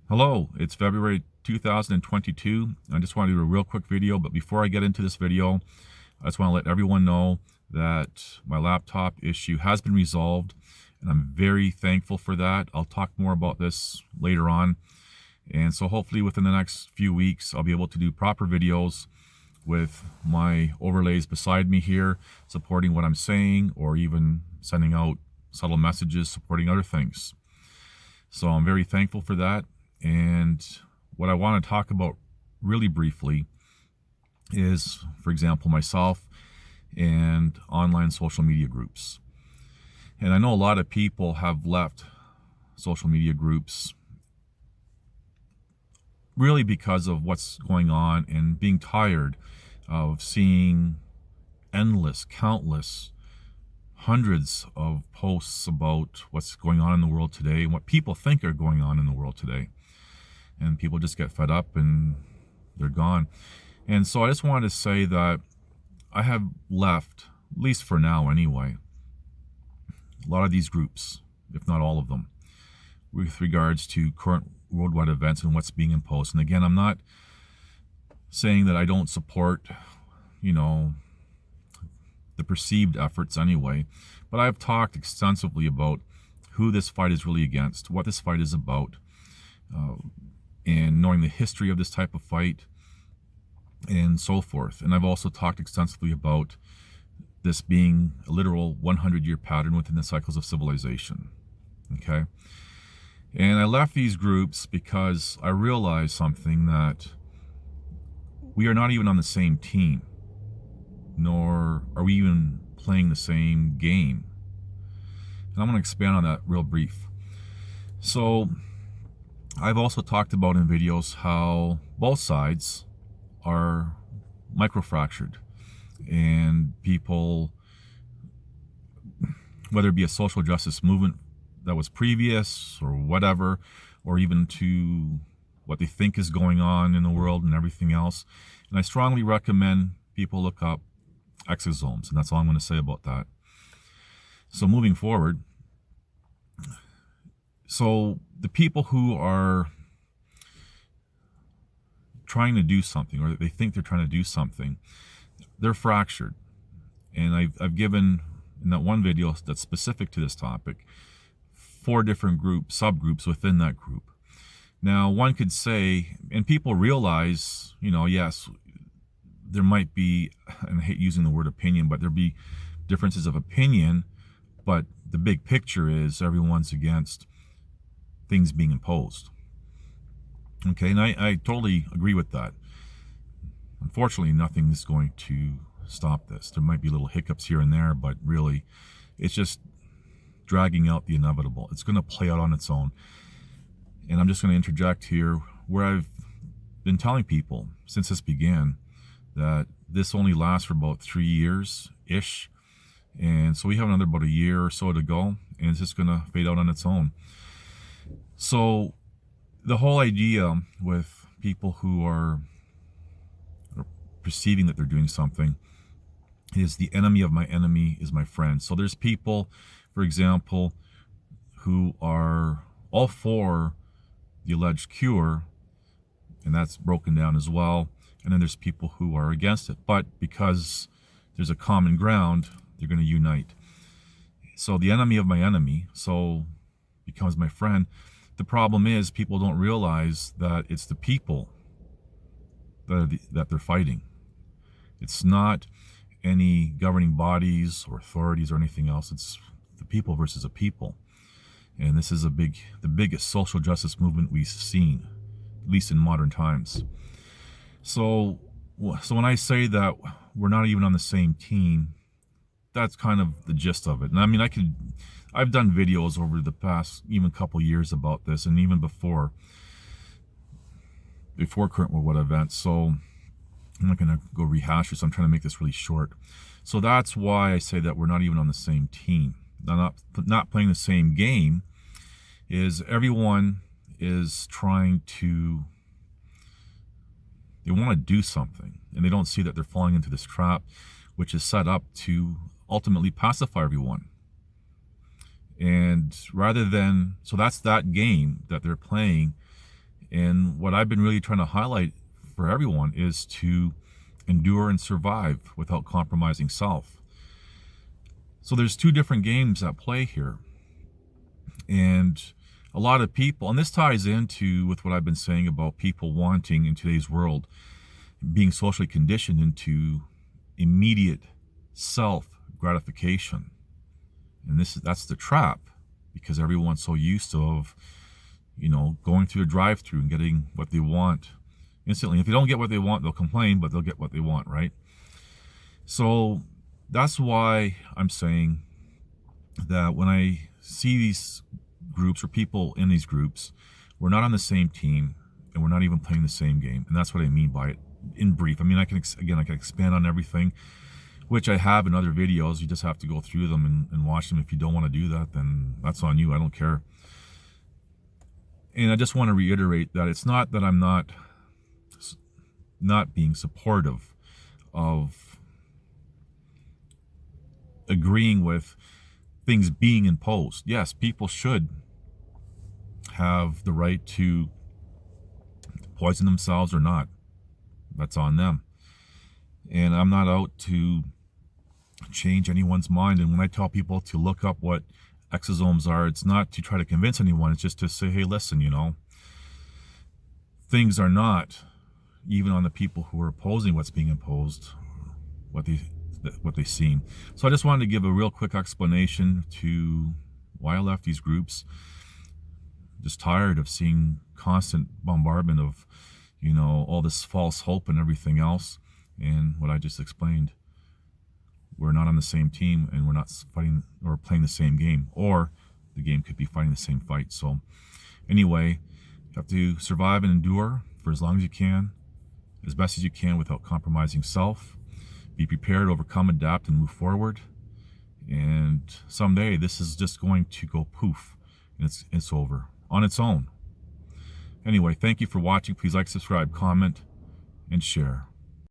Hello, it's February 2022. I just want to do a real quick video, but before I get into this video, I just want to let everyone know that my laptop issue has been resolved, and I'm very thankful for that. I'll talk more about this later on, and so hopefully within the next few weeks, I'll be able to do proper videos with my overlays beside me here, supporting what I'm saying, or even sending out subtle messages supporting other things. So I'm very thankful for that. And what I want to talk about really briefly is, for example, myself and online social media groups. And I know a lot of people have left social media groups really because of what's going on and being tired of seeing endless, countless, hundreds of posts about what's going on in the world today and what people think are going on in the world today. And people just get fed up and they're gone. And so I just wanted to say that I have left, at least for now anyway, a lot of these groups, if not all of them, with regards to current worldwide events and what's being imposed. And again, I'm not saying that I don't support, the perceived efforts anyway, but I've talked extensively about who this fight is really against, what this fight is about, and knowing the history of this type of fight and so forth. And I've also talked extensively about this being a literal 100-year pattern within the cycles of civilization. Okay? And I left these groups because I realized something, that we are not even on the same team, nor are we even playing the same game. And I'm going to expand on that real brief. So I've also talked about in videos how both sides are microfractured, and people, whether it be a social justice movement that was previous or whatever, or even to what they think is going on in the world and everything else. And I strongly recommend people look up exosomes, and that's all I'm going to say about that. So moving forward, so the people who are trying to do something, or they think they're trying to do something, they're fractured. And I've given, in that one video that's specific to this topic, 4 different subgroups within that group. Now, one could say, and people realize, yes, there might be, and I hate using the word opinion, but there'll be differences of opinion, but the big picture is everyone's against things being imposed. Okay, and I totally agree with that. Unfortunately, nothing is going to stop this. There might be little hiccups here and there, but really, it's just dragging out the inevitable. It's going to play out on its own. And I'm just going to interject here where I've been telling people since this began that this only lasts for about 3 years-ish. And so we have another about a year or so to go, and it's just going to fade out on its own. So the whole idea with people who are perceiving that they're doing something is the enemy of my enemy is my friend. So there's people, for example, who are all for the alleged cure, and that's broken down as well. And then there's people who are against it. But because there's a common ground, they're going to unite. So the enemy of my enemy becomes my friend. The problem is people don't realize that it's the people that they're fighting. It's not any governing bodies or authorities or anything else. It's the people versus a people. And this is the biggest social justice movement we've seen, at least in modern times. So when I say that we're not even on the same team, that's kind of the gist of it. And I mean, I've done videos over the past even couple years about this, and even before current worldwide events. So I'm not going to go rehash this. I'm trying to make this really short. So that's why I say that we're not even on the same team. Not playing the same game is everyone is trying to, they want to do something, and they don't see that they're falling into this trap, which is set up to ultimately pacify everyone. And rather than, so that's that game that they're playing, And what I've been really trying to highlight for everyone is to endure and survive without compromising self. So there's two different games at play here. And a lot of people, and this ties into with what I've been saying about people wanting in today's world, being socially conditioned into immediate self gratification. And that's the trap, because everyone's so used to going through a drive-through and getting what they want instantly. If they don't get what they want, they'll complain, but they'll get what they want, right? So that's why I'm saying that when I see these groups or people in these groups, we're not on the same team and we're not even playing the same game. And that's what I mean by it in brief. I mean, I can expand on everything, which I have in other videos. You just have to go through them and watch them. If you don't want to do that, then that's on you. I don't care. And I just want to reiterate that it's not that I'm not being supportive of agreeing with things being imposed. Yes, people should have the right to poison themselves or not. That's on them. And I'm not out to change anyone's mind. And when I tell people to look up what exosomes are, it's not to try to convince anyone. It's just to say, hey, listen, things are not, even on the people who are opposing what's being imposed, what they've seen. So I just wanted to give a real quick explanation to why I left these groups. Just tired of seeing constant bombardment of, all this false hope and everything else. And what I just explained, we're not on the same team and we're not fighting or playing the same game, or the game could be fighting the same fight. So anyway, you have to survive and endure for as long as you can, as best as you can, without compromising self. Be prepared, overcome, adapt, and move forward. And someday this is just going to go poof, and it's over on its own. Anyway, thank you for watching. Please like, subscribe, comment, and share.